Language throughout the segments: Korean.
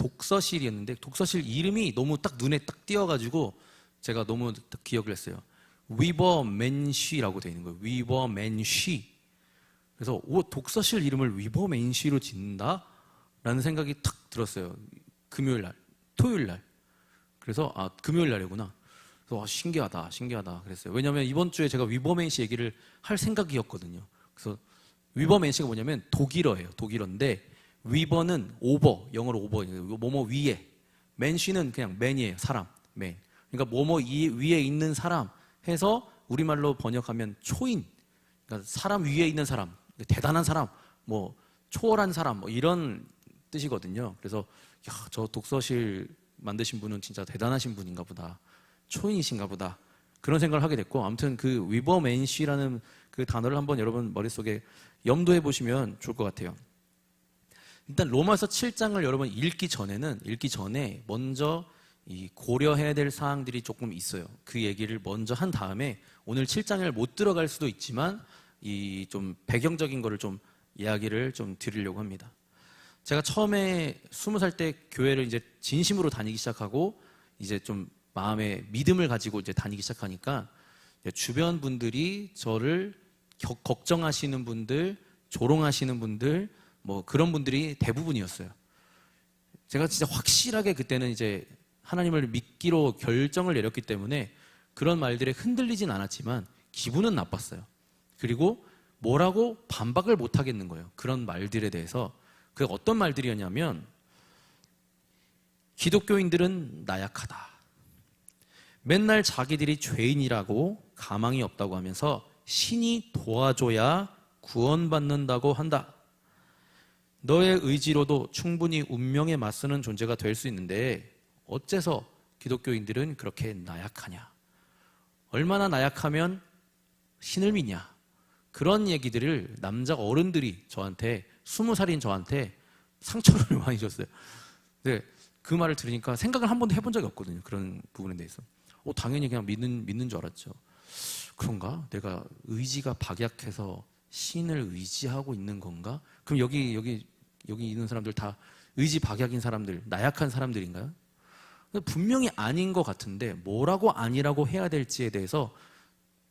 독서실이었는데 독서실 이름이 너무 딱 눈에 딱 띄어가지고 제가 너무 딱 기억을 했어요. 위버맨쉬라고 되어 있는 거예요. 위버맨쉬. 그래서 독서실 이름을 위버맨쉬로 짓는다? 라는 생각이 탁 들었어요. 금요일 날, 토요일 날. 그래서 금요일 날이구나. 그래서 신기하다 그랬어요. 왜냐하면 이번 주에 제가 위버맨쉬 얘기를 할 생각이었거든요. 그래서 위버맨쉬가 뭐냐면 독일어예요. 독일어인데 위버는 오버, 영어로 오버, 뭐뭐 위에. 맨쉬는 그냥 맨이에요. 사람, 맨. 그러니까 뭐뭐 위에 있는 사람 해서 우리말로 번역하면 초인. 그러니까 사람 위에 있는 사람, 대단한 사람, 뭐 초월한 사람, 뭐 이런 뜻이거든요. 그래서 저 독서실 만드신 분은 진짜 대단하신 분인가 보다. 초인이신가 보다. 그런 생각을 하게 됐고, 아무튼 그 위버맨쉬라는 그 단어를 한번 여러분 머릿속에 염두해 보시면 좋을 것 같아요. 일단 로마서 7장을 여러분 읽기 전에 먼저 이 고려해야 될 사항들이 조금 있어요. 그 얘기를 먼저 한 다음에 오늘 7장을 못 들어갈 수도 있지만 이 좀 배경적인 거를 좀 이야기를 좀 드리려고 합니다. 제가 처음에 20살 때 교회를 이제 진심으로 다니기 시작하고 이제 좀 마음에 믿음을 가지고 이제 다니기 시작하니까 주변 분들이 저를 걱정하시는 분들, 조롱하시는 분들, 뭐 그런 분들이 대부분이었어요. 제가 진짜 확실하게 그때는 이제 하나님을 믿기로 결정을 내렸기 때문에 그런 말들에 흔들리진 않았지만 기분은 나빴어요. 그리고 뭐라고 반박을 못 하겠는 거예요. 그런 말들에 대해서. 그 어떤 말들이었냐면 기독교인들은 나약하다. 맨날 자기들이 죄인이라고 가망이 없다고 하면서 신이 도와줘야 구원받는다고 한다. 너의 의지로도 충분히 운명에 맞서는 존재가 될 수 있는데 어째서 기독교인들은 그렇게 나약하냐? 얼마나 나약하면 신을 믿냐? 그런 얘기들을 남자 어른들이 저한테 20살인 저한테 상처를 많이 줬어요. 근데 그 말을 들으니까 생각을 한 번도 해본 적이 없거든요. 그런 부분에 대해서. 당연히 그냥 믿는 줄 알았죠. 그런가? 내가 의지가 박약해서 신을 의지하고 있는 건가? 그럼 여기 있는 사람들 다 의지 박약인 사람들, 나약한 사람들인가요? 분명히 아닌 것 같은데 뭐라고 아니라고 해야 될지에 대해서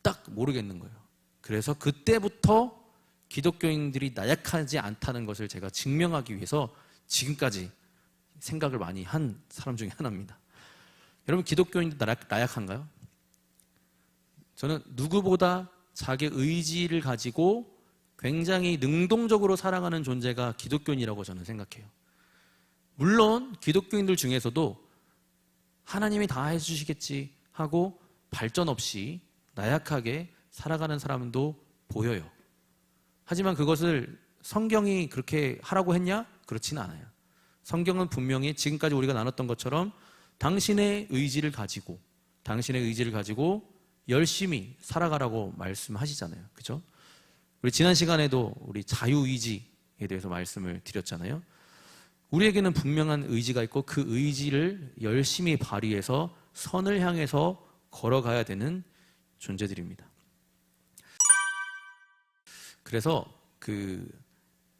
딱 모르겠는 거예요. 그래서 그때부터 기독교인들이 나약하지 않다는 것을 제가 증명하기 위해서 지금까지 생각을 많이 한 사람 중에 하나입니다. 여러분, 기독교인들 나약한가요? 저는 누구보다 자기 의지를 가지고 굉장히 능동적으로 살아가는 존재가 기독교인이라고 저는 생각해요. 물론 기독교인들 중에서도 하나님이 다 해주시겠지 하고 발전 없이 나약하게 살아가는 사람도 보여요. 하지만 그것을 성경이 그렇게 하라고 했냐? 그렇지는 않아요. 성경은 분명히 지금까지 우리가 나눴던 것처럼 당신의 의지를 가지고 열심히 살아가라고 말씀하시잖아요. 그렇죠? 우리 지난 시간에도 우리 자유의지에 대해서 말씀을 드렸잖아요. 우리에게는 분명한 의지가 있고 그 의지를 열심히 발휘해서 선을 향해서 걸어가야 되는 존재들입니다. 그래서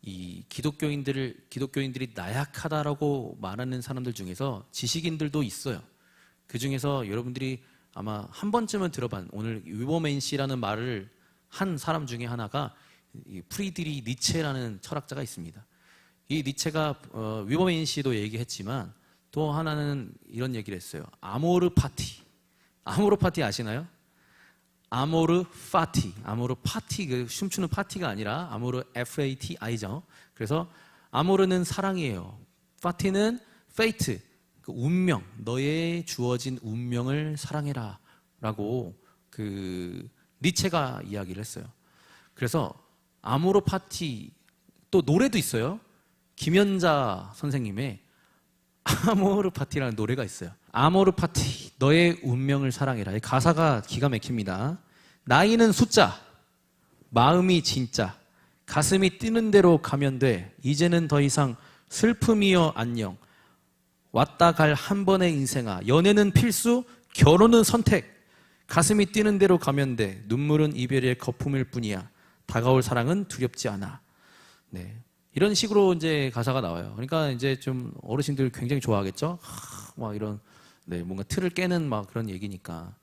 이 기독교인들이 나약하다라고 말하는 사람들 중에서 지식인들도 있어요. 그 중에서 여러분들이 아마 한 번쯤은 들어본 오늘 위버맨시라는 말을 한 사람 중에 하나가 프리드리히 니체라는 철학자가 있습니다. 이 니체가 위버맨시도 얘기했지만 또 하나는 이런 얘기를 했어요. 아모르 파티 아시나요? 아모르 파티 그 춤추는 파티가 아니라 아모르 FATI죠. 그래서 아모르는 사랑이에요. 파티는 페이트, 그 운명, 너의 주어진 운명을 사랑해라 라고 그 니체가 이야기를 했어요. 그래서 아모르 파티, 또 노래도 있어요. 김연자 선생님의 아모르 파티라는 노래가 있어요. 아모르 파티, 너의 운명을 사랑해라. 이 가사가 기가 막힙니다. 나이는 숫자, 마음이 진짜, 가슴이 뛰는 대로 가면 돼. 이제는 더 이상 슬픔이여 안녕. 왔다 갈 한 번의 인생아. 연애는 필수, 결혼은 선택. 가슴이 뛰는 대로 가면 돼. 눈물은 이별의 거품일 뿐이야. 다가올 사랑은 두렵지 않아. 네, 이런 식으로 이제 가사가 나와요. 그러니까 이제 좀 어르신들 굉장히 좋아하겠죠? 막 이런, 네, 뭔가 틀을 깨는 막 그런 얘기니까.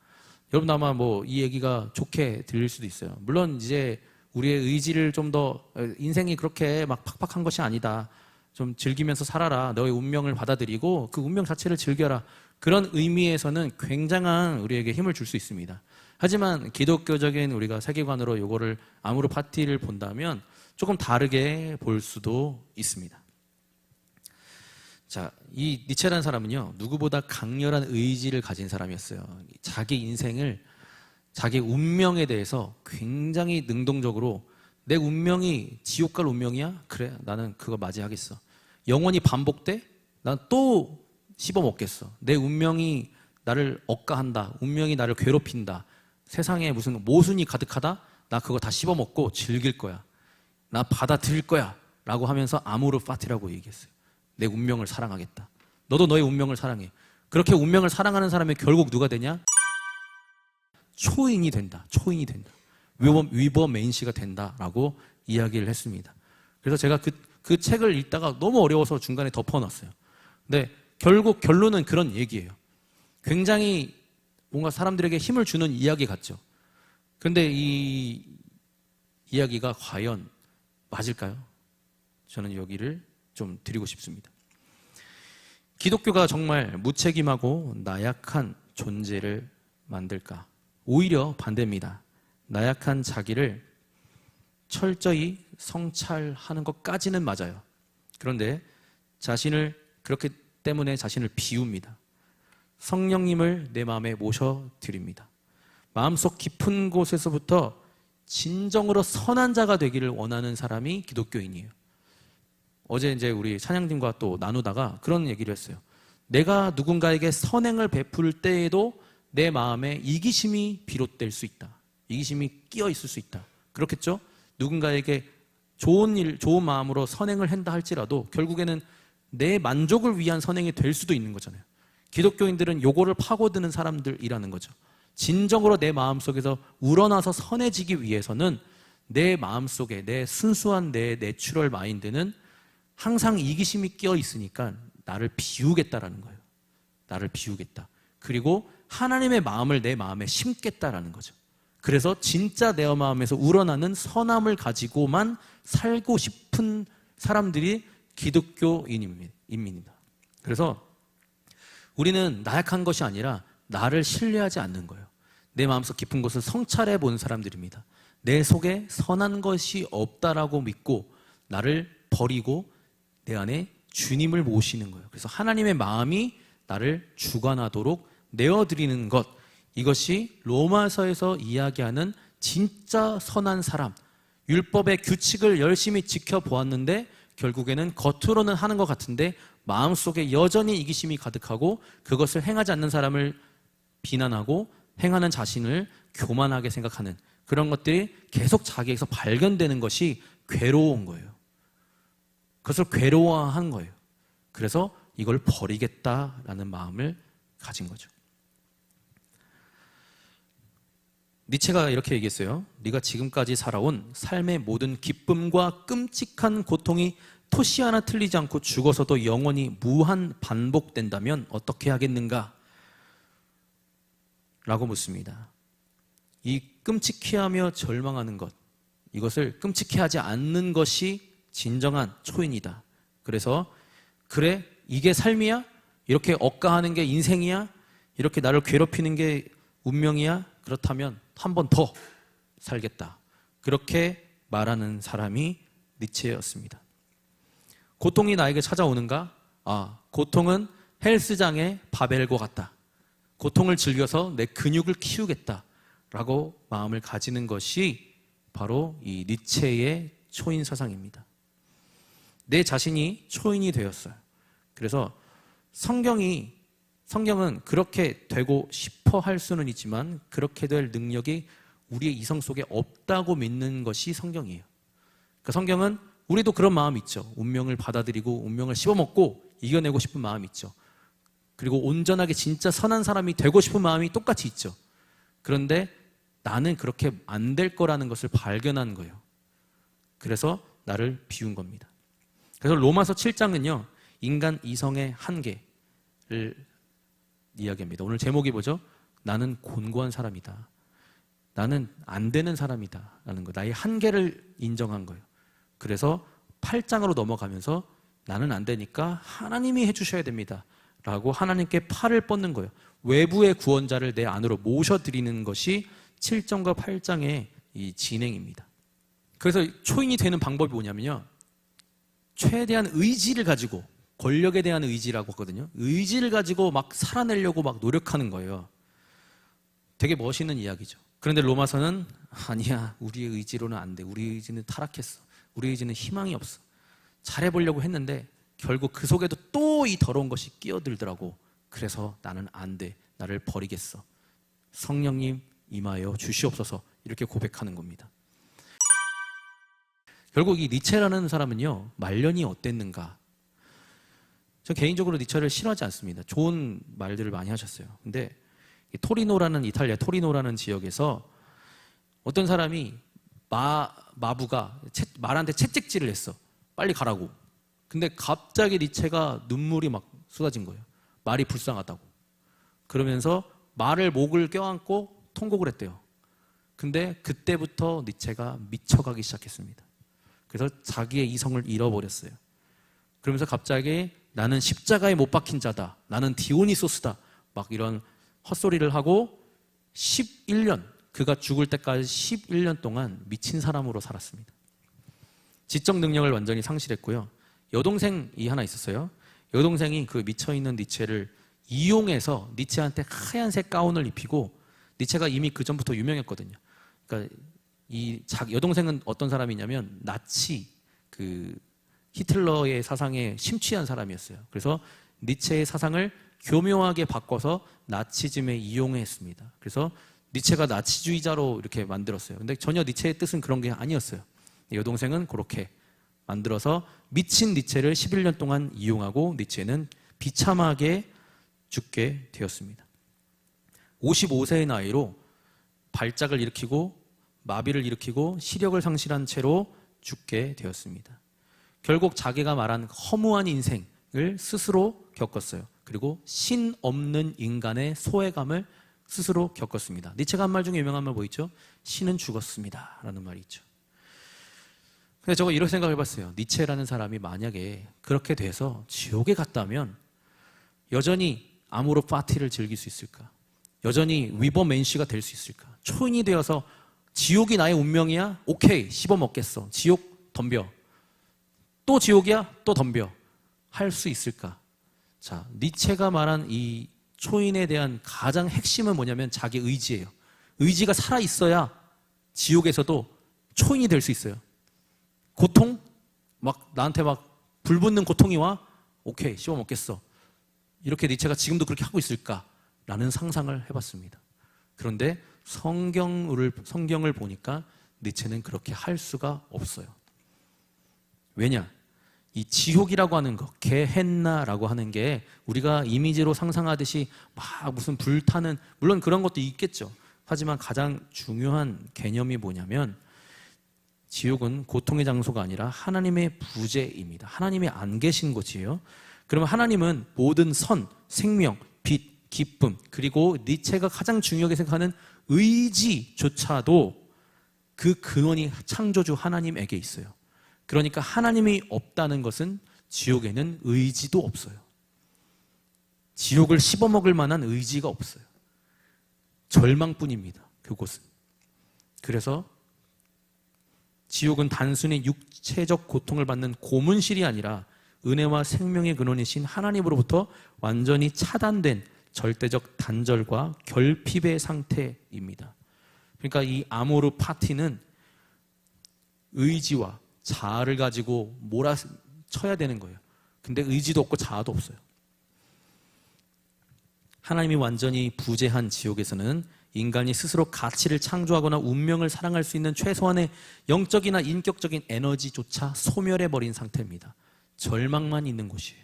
여러분 아마 뭐 이 얘기가 좋게 들릴 수도 있어요. 물론 이제 우리의 의지를 좀 더, 인생이 그렇게 막 팍팍한 것이 아니다. 좀 즐기면서 살아라. 너의 운명을 받아들이고 그 운명 자체를 즐겨라. 그런 의미에서는 굉장한 우리에게 힘을 줄 수 있습니다. 하지만 기독교적인 우리가 세계관으로 요거를 아모르 파티를 본다면 조금 다르게 볼 수도 있습니다. 자, 이 니체라는 사람은요, 누구보다 강렬한 의지를 가진 사람이었어요. 자기 인생을, 자기 운명에 대해서 굉장히 능동적으로 내 운명이 지옥 갈 운명이야? 그래, 나는 그거 맞이하겠어. 영원히 반복돼? 난 또 씹어먹겠어. 내 운명이 나를 억까한다. 운명이 나를 괴롭힌다. 세상에 무슨 모순이 가득하다? 나 그거 다 씹어먹고 즐길 거야. 나 받아들일 거야. 라고 하면서 아모르 파티라고 얘기했어요. 내 운명을 사랑하겠다. 너도 너의 운명을 사랑해. 그렇게 운명을 사랑하는 사람이 결국 누가 되냐? 초인이 된다. 초인이 된다. 위버맨시가 된다라고 이야기를 했습니다. 그래서 제가 그 책을 읽다가 너무 어려워서 중간에 덮어놨어요. 근데 결국 결론은 그런 얘기예요. 굉장히 뭔가 사람들에게 힘을 주는 이야기 같죠. 근데 이 이야기가 과연 맞을까요? 저는 여기를 좀 드리고 싶습니다. 기독교가 정말 무책임하고 나약한 존재를 만들까? 오히려 반대입니다. 나약한 자기를 철저히 성찰하는 것까지는 맞아요. 그런데 그렇기 때문에 자신을 비웁니다. 성령님을 내 마음에 모셔드립니다. 마음속 깊은 곳에서부터 진정으로 선한 자가 되기를 원하는 사람이 기독교인이에요. 어제 이제 우리 찬양팀과 또 나누다가 그런 얘기를 했어요. 내가 누군가에게 선행을 베풀 때에도 내 마음에 이기심이 비롯될 수 있다. 이기심이 끼어 있을 수 있다. 그렇겠죠? 누군가에게 좋은 마음으로 선행을 한다 할지라도 결국에는 내 만족을 위한 선행이 될 수도 있는 거잖아요. 기독교인들은 요거를 파고드는 사람들이라는 거죠. 진정으로 내 마음속에서 우러나서 선해지기 위해서는 내 마음속에 내 순수한 내 내추럴 마인드는 항상 이기심이 끼어 있으니까 나를 비우겠다라는 거예요. 나를 비우겠다. 그리고 하나님의 마음을 내 마음에 심겠다라는 거죠. 그래서 진짜 내 마음에서 우러나는 선함을 가지고만 살고 싶은 사람들이 기독교인입니다. 그래서 우리는 나약한 것이 아니라 나를 신뢰하지 않는 거예요. 내 마음속 깊은 곳을 성찰해 본 사람들입니다. 내 속에 선한 것이 없다라고 믿고 나를 버리고 내 안에 주님을 모시는 거예요. 그래서 하나님의 마음이 나를 주관하도록 내어드리는 것, 이것이 로마서에서 이야기하는 진짜 선한 사람, 율법의 규칙을 열심히 지켜보았는데 결국에는 겉으로는 하는 것 같은데 마음속에 여전히 이기심이 가득하고 그것을 행하지 않는 사람을 비난하고 행하는 자신을 교만하게 생각하는 그런 것들이 계속 자기에서 발견되는 것이 괴로운 거예요. 그것을 괴로워한 거예요. 그래서 이걸 버리겠다라는 마음을 가진 거죠. 니체가 이렇게 얘기했어요. 네가 지금까지 살아온 삶의 모든 기쁨과 끔찍한 고통이 토시 하나 틀리지 않고 죽어서도 영원히 무한 반복된다면 어떻게 하겠는가? 라고 묻습니다. 이 끔찍해하며 절망하는 것, 이것을 끔찍해하지 않는 것이 진정한 초인이다. 그래서 그래? 이게 삶이야? 이렇게 억까하는 게 인생이야? 이렇게 나를 괴롭히는 게 운명이야? 그렇다면 한 번 더 살겠다. 그렇게 말하는 사람이 니체였습니다. 고통이 나에게 찾아오는가? 고통은 헬스장의 바벨과 같다. 고통을 즐겨서 내 근육을 키우겠다라고 마음을 가지는 것이 바로 이 니체의 초인 사상입니다. 내 자신이 초인이 되었어요. 그래서 성경은 그렇게 되고 싶어 할 수는 있지만 그렇게 될 능력이 우리의 이성 속에 없다고 믿는 것이 성경이에요. 그 성경은 우리도 그런 마음이 있죠. 운명을 받아들이고 운명을 씹어먹고 이겨내고 싶은 마음이 있죠. 그리고 온전하게 진짜 선한 사람이 되고 싶은 마음이 똑같이 있죠. 그런데 나는 그렇게 안 될 거라는 것을 발견한 거예요. 그래서 나를 비운 겁니다. 그래서 로마서 7장은요, 인간 이성의 한계를 이야기합니다. 오늘 제목이 뭐죠? 나는 곤고한 사람이다. 나는 안 되는 사람이다. 라는 거. 나의 한계를 인정한 거예요. 그래서 8장으로 넘어가면서 나는 안 되니까 하나님이 해주셔야 됩니다. 라고 하나님께 팔을 뻗는 거예요. 외부의 구원자를 내 안으로 모셔드리는 것이 7장과 8장의 이 진행입니다. 그래서 초인이 되는 방법이 뭐냐면요, 최대한 의지를 가지고, 권력에 대한 의지라고 하거든요. 의지를 가지고 막 살아내려고 막 노력하는 거예요. 되게 멋있는 이야기죠. 그런데 로마서는 아니야, 우리의 의지로는 안 돼. 우리 의지는 타락했어. 우리 의지는 희망이 없어. 잘해보려고 했는데 결국 그 속에도 또 이 더러운 것이 끼어들더라고. 그래서 나는 안 돼. 나를 버리겠어. 성령님 임하여 주시옵소서. 이렇게 고백하는 겁니다. 결국 이 니체라는 사람은요, 말년이 어땠는가? 저 개인적으로 니체를 싫어하지 않습니다. 좋은 말들을 많이 하셨어요. 근데 토리노라는, 이탈리아 토리노라는 지역에서 어떤 사람이 마부가 말한테 채찍질을 했어. 빨리 가라고. 근데 갑자기 니체가 눈물이 막 쏟아진 거예요. 말이 불쌍하다고. 그러면서 말을 목을 껴안고 통곡을 했대요. 근데 그때부터 니체가 미쳐가기 시작했습니다. 그래서 자기의 이성을 잃어버렸어요. 그러면서 갑자기 나는 십자가에 못 박힌 자다. 나는 디오니소스다. 막 이런 헛소리를 하고 11년, 그가 죽을 때까지 11년 동안 미친 사람으로 살았습니다. 지적 능력을 완전히 상실했고요. 여동생이 하나 있었어요. 여동생이 그 미쳐있는 니체를 이용해서 니체한테 하얀색 가운을 입히고, 니체가 이미 그 전부터 유명했거든요. 그러니까 이 여동생은 어떤 사람이냐면 나치, 그 히틀러의 사상에 심취한 사람이었어요. 그래서 니체의 사상을 교묘하게 바꿔서 나치즘에 이용했습니다. 그래서 니체가 나치주의자로 이렇게 만들었어요. 근데 전혀 니체의 뜻은 그런 게 아니었어요. 여동생은 그렇게 만들어서 미친 니체를 11년 동안 이용하고 니체는 비참하게 죽게 되었습니다. 55세의 나이로 발작을 일으키고 마비를 일으키고 시력을 상실한 채로 죽게 되었습니다. 결국 자기가 말한 허무한 인생을 스스로 겪었어요. 그리고 신 없는 인간의 소외감을 스스로 겪었습니다. 니체가 한 말 중에 유명한 말 뭐 있죠? 신은 죽었습니다 라는 말이 있죠. 근데 저거 이런 생각을 해봤어요. 니체라는 사람이 만약에 그렇게 돼서 지옥에 갔다면 여전히 아모르 파티를 즐길 수 있을까? 여전히 위버맨시가 될 수 있을까? 초인이 되어서 지옥이 나의 운명이야? 오케이, 씹어먹겠어. 지옥 덤벼. 또 지옥이야? 또 덤벼. 할 수 있을까? 자, 니체가 말한 이 초인에 대한 가장 핵심은 뭐냐면 자기 의지예요. 의지가 살아있어야 지옥에서도 초인이 될 수 있어요. 고통? 막 나한테 막 불붙는 고통이 와? 오케이, 씹어먹겠어. 이렇게 니체가 지금도 그렇게 하고 있을까라는 상상을 해봤습니다. 그런데 성경을 보니까 니체는 그렇게 할 수가 없어요. 왜냐? 이 지옥이라고 하는 거, 게헨나라고 하는 게 우리가 이미지로 상상하듯이 막 무슨 불타는, 물론 그런 것도 있겠죠. 하지만 가장 중요한 개념이 뭐냐면 지옥은 고통의 장소가 아니라 하나님의 부재입니다. 하나님이 안 계신 곳이에요. 그러면 하나님은 모든 선, 생명, 빛, 기쁨, 그리고 니체가 가장 중요하게 생각하는 의지조차도 그 근원이 창조주 하나님에게 있어요. 그러니까 하나님이 없다는 것은 지옥에는 의지도 없어요. 지옥을 씹어먹을 만한 의지가 없어요. 절망뿐입니다. 그곳은. 그래서 지옥은 단순히 육체적 고통을 받는 고문실이 아니라 은혜와 생명의 근원이신 하나님으로부터 완전히 차단된 절대적 단절과 결핍의 상태입니다. 그러니까 이 아모르 파티는 의지와 자아를 가지고 몰아쳐야 되는 거예요. 근데 의지도 없고 자아도 없어요. 하나님이 완전히 부재한 지옥에서는 인간이 스스로 가치를 창조하거나 운명을 사랑할 수 있는 최소한의 영적이나 인격적인 에너지조차 소멸해버린 상태입니다. 절망만 있는 곳이에요.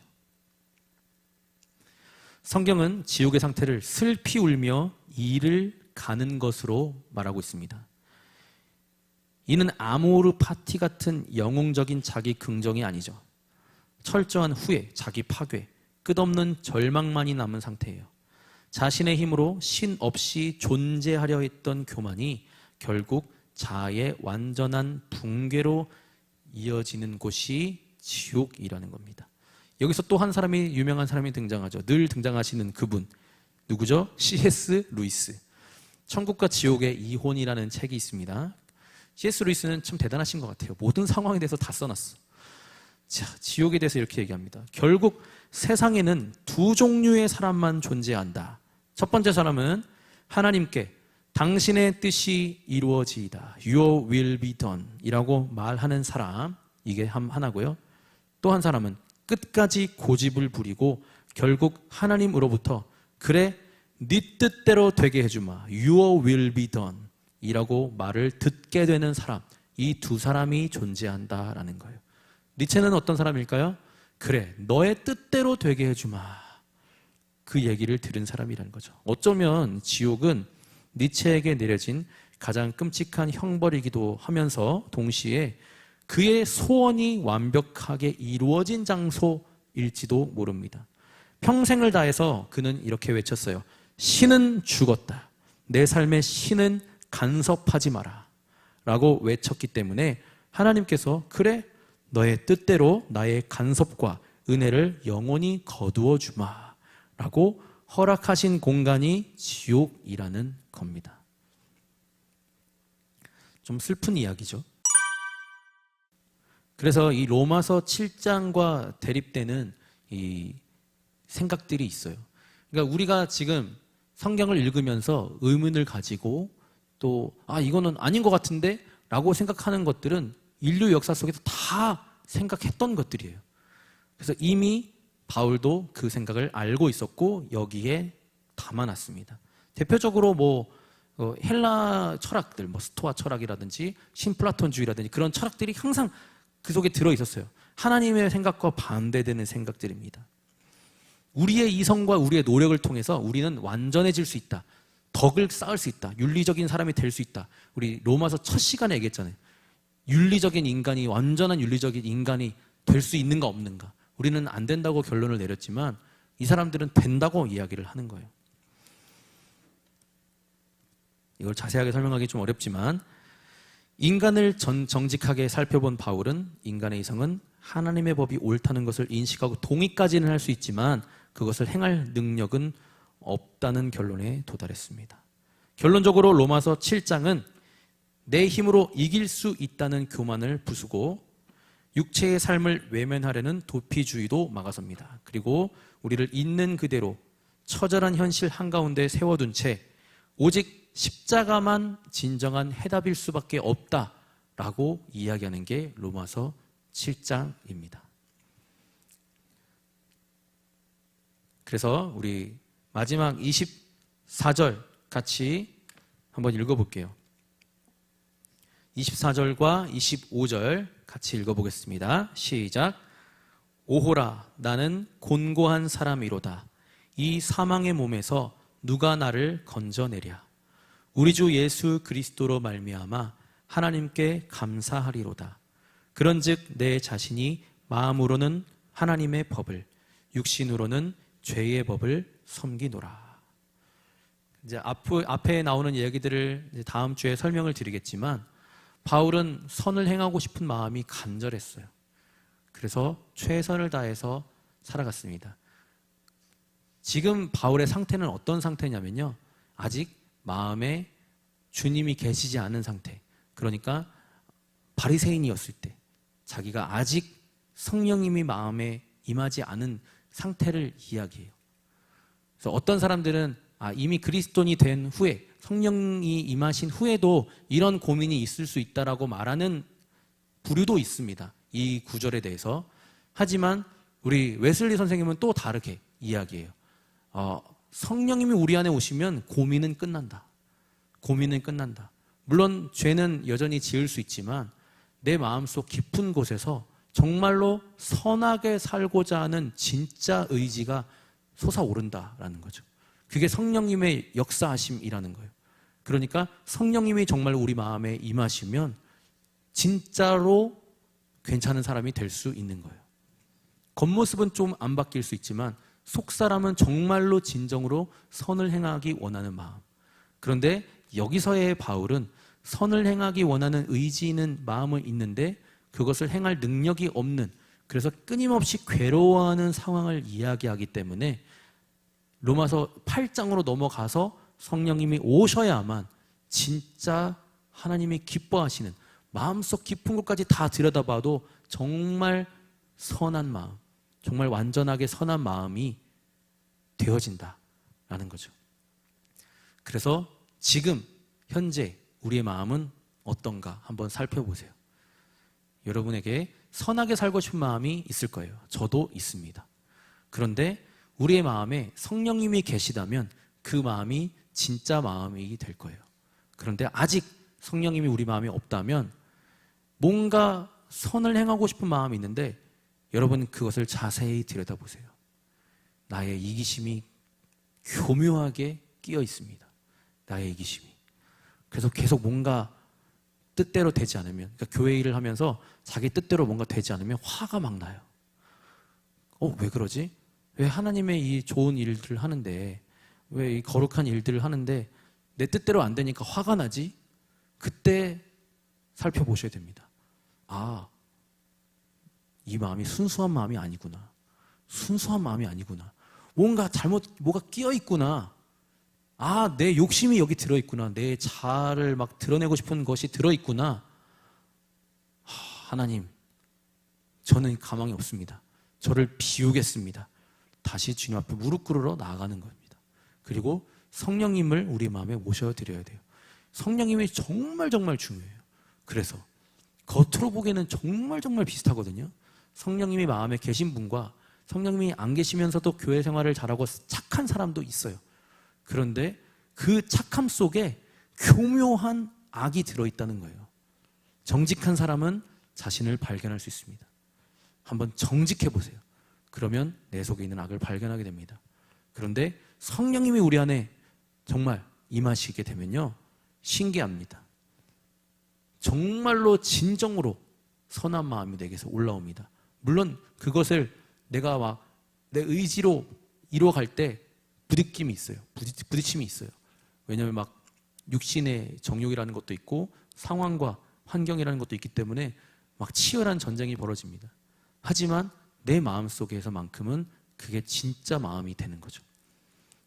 성경은 지옥의 상태를 슬피 울며 이를 가는 것으로 말하고 있습니다. 이는 아모르 파티 같은 영웅적인 자기 긍정이 아니죠. 철저한 후회, 자기 파괴, 끝없는 절망만이 남은 상태예요. 자신의 힘으로 신 없이 존재하려 했던 교만이 결국 자아의 완전한 붕괴로 이어지는 곳이 지옥이라는 겁니다. 여기서 또 한 사람이, 유명한 사람이 등장하죠. 늘 등장하시는 그분, 누구죠? C.S. 루이스. 천국과 지옥의 이혼이라는 책이 있습니다. C.S. 루이스는 참 대단하신 것 같아요. 모든 상황에 대해서 다 써놨어. 자, 지옥에 대해서 이렇게 얘기합니다. 결국 세상에는 두 종류의 사람만 존재한다. 첫 번째 사람은 하나님께 당신의 뜻이 이루어지이다, Your will be done 이라고 말하는 사람, 이게 하나고요. 또 한 사람은 끝까지 고집을 부리고 결국 하나님으로부터 그래, 네 뜻대로 되게 해주마, Your will be done 이라고 말을 듣게 되는 사람, 이 두 사람이 존재한다라는 거예요. 니체는 어떤 사람일까요? 그래, 너의 뜻대로 되게 해주마, 그 얘기를 들은 사람이라는 거죠. 어쩌면 지옥은 니체에게 내려진 가장 끔찍한 형벌이기도 하면서 동시에 그의 소원이 완벽하게 이루어진 장소일지도 모릅니다. 평생을 다해서 그는 이렇게 외쳤어요. 신은 죽었다. 내 삶의 신은 간섭하지 마라 라고 외쳤기 때문에 하나님께서 그래, 너의 뜻대로 나의 간섭과 은혜를 영원히 거두어 주마 라고 허락하신 공간이 지옥이라는 겁니다. 좀 슬픈 이야기죠. 그래서 이 로마서 7장과 대립되는 이 생각들이 있어요. 그러니까 우리가 지금 성경을 읽으면서 의문을 가지고 또 이거는 아닌 것 같은데 라고 생각하는 것들은 인류 역사 속에서 다 생각했던 것들이에요. 그래서 이미 바울도 그 생각을 알고 있었고 여기에 담아놨습니다. 대표적으로 헬라 철학들, 스토아 철학이라든지 신플라톤주의라든지 그런 철학들이 항상 그 속에 들어있었어요. 하나님의 생각과 반대되는 생각들입니다. 우리의 이성과 우리의 노력을 통해서 우리는 완전해질 수 있다, 덕을 쌓을 수 있다, 윤리적인 사람이 될 수 있다. 우리 로마서 첫 시간에 얘기했잖아요. 윤리적인 인간이, 완전한 윤리적인 인간이 될 수 있는가 없는가. 우리는 안 된다고 결론을 내렸지만 이 사람들은 된다고 이야기를 하는 거예요. 이걸 자세하게 설명하기 좀 어렵지만 인간을 정직하게 살펴본 바울은 인간의 이성은 하나님의 법이 옳다는 것을 인식하고 동의까지는 할 수 있지만 그것을 행할 능력은 없다는 결론에 도달했습니다. 결론적으로 로마서 7장은 내 힘으로 이길 수 있다는 교만을 부수고 육체의 삶을 외면하려는 도피주의도 막아섭니다. 그리고 우리를 있는 그대로 처절한 현실 한가운데 세워둔 채 오직 십자가만 진정한 해답일 수밖에 없다라고 이야기하는 게 로마서 7장입니다. 그래서 우리 마지막 24절 같이 한번 읽어볼게요. 24절과 25절 같이 읽어보겠습니다. 시작. 오호라, 나는 곤고한 사람이로다. 이 사망의 몸에서 누가 나를 건져내랴. 우리 주 예수 그리스도로 말미암아 하나님께 감사하리로다. 그런즉 내 자신이 마음으로는 하나님의 법을, 육신으로는 죄의 법을 섬기노라. 이제 앞에 나오는 이야기들을 이제 다음 주에 설명을 드리겠지만 바울은 선을 행하고 싶은 마음이 간절했어요. 그래서 최선을 다해서 살아갔습니다. 지금 바울의 상태는 어떤 상태냐면요, 아직 마음에 주님이 계시지 않은 상태, 그러니까 바리새인이었을 때 자기가 아직 성령님이 마음에 임하지 않은 상태를 이야기해요. 그래서 어떤 사람들은 이미 그리스도인이 된 후에, 성령이 임하신 후에도 이런 고민이 있을 수 있다라고 말하는 부류도 있습니다. 이 구절에 대해서. 하지만 우리 웨슬리 선생님은 또 다르게 이야기해요. 성령님이 우리 안에 오시면 고민은 끝난다. 고민은 끝난다. 물론 죄는 여전히 지을 수 있지만 내 마음속 깊은 곳에서 정말로 선하게 살고자 하는 진짜 의지가 솟아오른다라는 거죠. 그게 성령님의 역사하심이라는 거예요. 그러니까 성령님이 정말 우리 마음에 임하시면 진짜로 괜찮은 사람이 될 수 있는 거예요. 겉모습은 좀 안 바뀔 수 있지만 속사람은 정말로 진정으로 선을 행하기 원하는 마음. 그런데 여기서의 바울은 선을 행하기 원하는 의지 있는 마음은 있는데 그것을 행할 능력이 없는, 그래서 끊임없이 괴로워하는 상황을 이야기하기 때문에 로마서 8장으로 넘어가서 성령님이 오셔야만 진짜 하나님이 기뻐하시는, 마음속 깊은 곳까지 다 들여다봐도 정말 선한 마음, 정말 완전하게 선한 마음이 되어진다라는 거죠. 그래서 지금 현재 우리의 마음은 어떤가 한번 살펴보세요. 여러분에게 선하게 살고 싶은 마음이 있을 거예요. 저도 있습니다. 그런데 우리의 마음에 성령님이 계시다면 그 마음이 진짜 마음이 될 거예요. 그런데 아직 성령님이 우리 마음에 없다면 뭔가 선을 행하고 싶은 마음이 있는데 여러분 그것을 자세히 들여다보세요. 나의 이기심이 교묘하게 끼어 있습니다. 나의 이기심이. 그래서 계속 뭔가 뜻대로 되지 않으면, 그러니까 교회 일을 하면서 자기 뜻대로 뭔가 되지 않으면 화가 막 나요. 왜 그러지? 왜 하나님의 이 좋은 일들을 하는데, 왜 이 거룩한 일들을 하는데 내 뜻대로 안 되니까 화가 나지? 그때 살펴보셔야 됩니다. 이 마음이 순수한 마음이 아니구나. 순수한 마음이 아니구나. 뭔가 뭐가 끼어 있구나. 내 욕심이 여기 들어있구나. 내 자아를 막 드러내고 싶은 것이 들어있구나. 하나님, 저는 가망이 없습니다. 저를 비우겠습니다. 다시 주님 앞에 무릎 꿇으러 나아가는 겁니다. 그리고 성령님을 우리 마음에 모셔드려야 돼요. 성령님이 정말 정말 중요해요. 그래서 겉으로 보기에는 정말 정말 비슷하거든요. 성령님이 마음에 계신 분과 성령님이 안 계시면서도 교회 생활을 잘하고 착한 사람도 있어요. 그런데 그 착함 속에 교묘한 악이 들어있다는 거예요. 정직한 사람은 자신을 발견할 수 있습니다. 한번 정직해 보세요. 그러면 내 속에 있는 악을 발견하게 됩니다. 그런데 성령님이 우리 안에 정말 임하시게 되면요, 신기합니다. 정말로 진정으로 선한 마음이 내게서 올라옵니다. 물론 그것을 내가 막 내 의지로 이루어갈 때 부딪힘이 있어요. 부딪힘이 있어요. 왜냐하면 막 육신의 정욕이라는 것도 있고 상황과 환경이라는 것도 있기 때문에 막 치열한 전쟁이 벌어집니다. 하지만 내 마음속에서만큼은 그게 진짜 마음이 되는 거죠.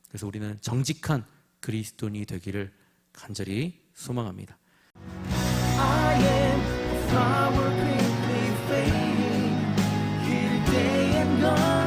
그래서 우리는 정직한 그리스도인이 되기를 간절히 소망합니다. I am a flower quickly fading, here day and gone.